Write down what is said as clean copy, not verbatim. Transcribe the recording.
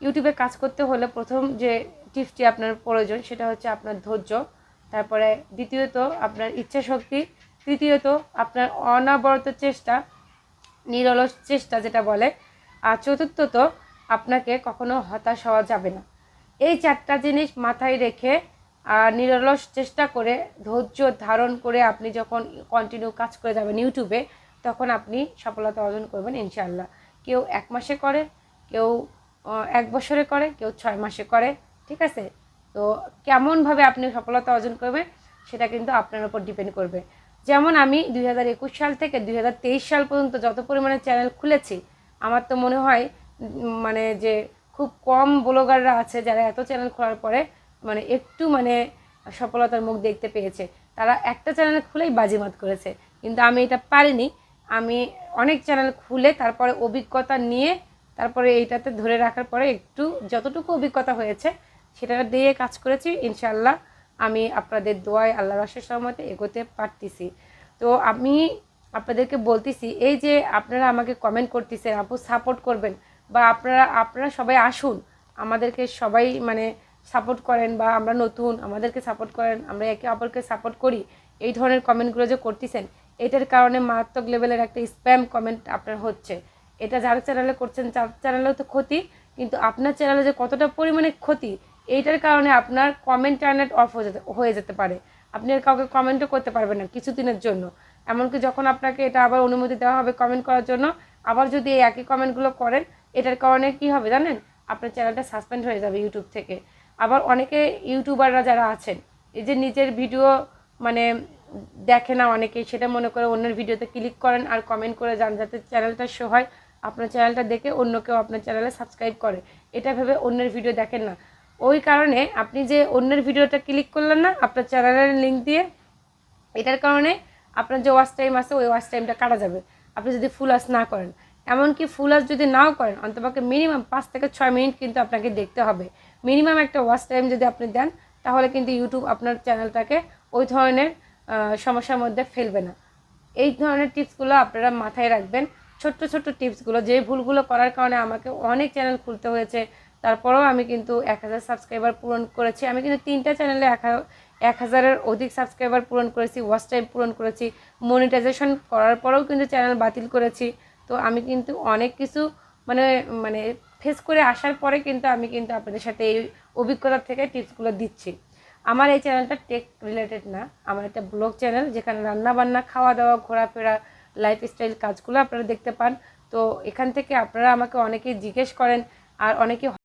ইউটিউবে কাজ করতে হলে প্রথম যে টিপসটি আপনার প্রয়োজন সেটা হচ্ছে আপনার ধৈর্য, তারপরে দ্বিতীয়ত আপনার ইচ্ছাশক্তি, তৃতীয়ত আপনার অনবরত চেষ্টা, নিরলস চেষ্টা যেটা বলে, আর চতুর্থত আপনাকে কখনো হতাশ হওয়া যাবে না। এই 4টা জিনিস মাথায় রেখে আর নিরলস চেষ্টা করে ধৈর্য ধারণ করে আপনি যখন কন্টিনিউ কাজ করে যাবেন ইউটিউবে, তখন আপনি সফলতা অর্জন করবেন ইনশাআল্লাহ। কেউ 1 মাসে করে, কেউ 1 বছরে করে, কেউ 6 মাসে করে, ঠিক আছে? তো কেমনভাবে আপনি সফলতা অর্জন করবেন সেটা কিন্তু আপনার উপর ডিপেন্ড করবে। যেমন আমি 2021 সাল থেকে 2023 সাল পর্যন্ত যত পরিমাণে চ্যানেল খুলেছি, আমার তো মনে হয় মানে যে খুব কম ব্লগাররা আছে যারা এত চ্যানেল খোলার পরে মানে একটু মানে সফলতার মুখ দেখতে পেয়েছে। তারা একটা চ্যানেল খুলেই বাজিমাত করেছে, কিন্তু আমি এটা পারিনি। আমি অনেক চ্যানেল খুলে তারপরে অভিজ্ঞতা নিয়ে তারপরে এইটাতে ধরে রাখার পরে একটু যতটুকু অভিজ্ঞতা হয়েছে সেটা দিয়ে কাজ করেছি। ইনশাআল্লাহ আমি আপনাদের দোয়ায় আল্লাহর অশেষ রহমতে এগোতে পারতেছি। তো আমি আপনাদেরকে বলতেছি, এই যে আপনারা আমাকে কমেন্ট করতেছেন, আপু সাপোর্ট করবেন, বা আপনারা সবাই আসুন, আমাদেরকে সবাই মানে সাপোর্ট করেন, বা আমরা নতুন আমাদেরকে সাপোর্ট করেন, আমরা একে অপরকে সাপোর্ট করি, এই ধরনের কমেন্টগুলো যে করতেছেন, এটার কারণে মারাত্মক লেভেলের একটা স্প্যাম কমেন্ট আপনার হচ্ছে। এটা যার চ্যানেলে করছেন তার চ্যানেলেও তো ক্ষতি, কিন্তু আপনার চ্যানেলে যে কতটা পরিমাণে ক্ষতি, এইটার কারণে আপনার কমেন্ট ইন্টারনেট অফ হয়ে যেতে পারে। আপনি আর কাউকে কমেন্টও করতে পারবেন না কিছুদিনের জন্য। এমনকি যখন আপনাকে এটা আবার অনুমতি দেওয়া হবে কমেন্ট করার জন্য, আবার যদি এই একই কমেন্টগুলো করেন, এটার কারণে কি হবে জানেন? আপনার চ্যানেলটা সাসপেন্ড হয়ে যাবে ইউটিউব থেকে। আবার অনেকে ইউটিউবাররা যারা আছেন, এই যে নিজের ভিডিও মানে দেখে না অনেকেই, সেটা মনে করে অন্যের ভিডিওতে ক্লিক করেন আর কমেন্ট করে যান যাতে চ্যানেলটা শো হয়, আপনার চ্যানেলটা দেখে অন্য কেউ আপনার চ্যানেলে সাবস্ক্রাইব করে, এটা ভেবে অন্যের ভিডিও দেখেন না। ওই কারণে আপনি যে অন্যের ভিডিওটা ক্লিক করলেন না আপনার চ্যানেলের লিঙ্ক দিয়ে, এটার কারণে আপনার যে ওয়াচ টাইম আছে ওই ওয়াচ টাইমটা কাটা যাবে আপনি যদি ফুল ওয়াচ না করেন। এমনকি ফুল ওয়াচ যদি নাও করেন, অন্তপক্ষে মিনিমাম 5 থেকে 6 মিনিট কিন্তু আপনাকে দেখতে হবে। মিনিমাম একটা ওয়াচ টাইম যদি আপনি দেন, তাহলে কিন্তু ইউটিউব আপনার চ্যানেলটাকে ওই ধরনের সমস্যার মধ্যে ফেলবে না। এই ধরনের টিপসগুলো আপনারা মাথায় রাখবেন। ছোট্ট ছোট্ট টিপসগুলো, যে ভুলগুলো করার কারণে আমাকে অনেক চ্যানেল খুলতে হয়েছে, তারপরেও আমি কিন্তু 1000 সাবস্ক্রাইবার পূরণ করেছি। আমি কিন্তু 3টা চ্যানেলে 1000-এর অধিক সাবস্ক্রাইবার পূরণ করেছি, ওয়াচ টাইম পূরণ করেছি, মনিটাইজেশন করার পরেও কিন্তু চ্যানেল বাতিল করেছি। তো আমি কিন্তু অনেক কিছু মানে মানে ফেস করে আসার পরে কিন্তু আমি কিন্তু আপনাদের সাথে এই অভিজ্ঞতা থেকে টিপসগুলো দিচ্ছি। আমার এই চ্যানেলটা টেক রিলেটেড না, আমার একটা ব্লগ চ্যানেল যেখানে রান্না বান্না, খাওয়া দাওয়া, ঘোরাফেরা, লাইফস্টাইল কাজগুলো আপনারা দেখতে পান। তো এখান থেকে আপনারা আমাকে অনেকেই জিজ্ঞেস করেন আর অনেকে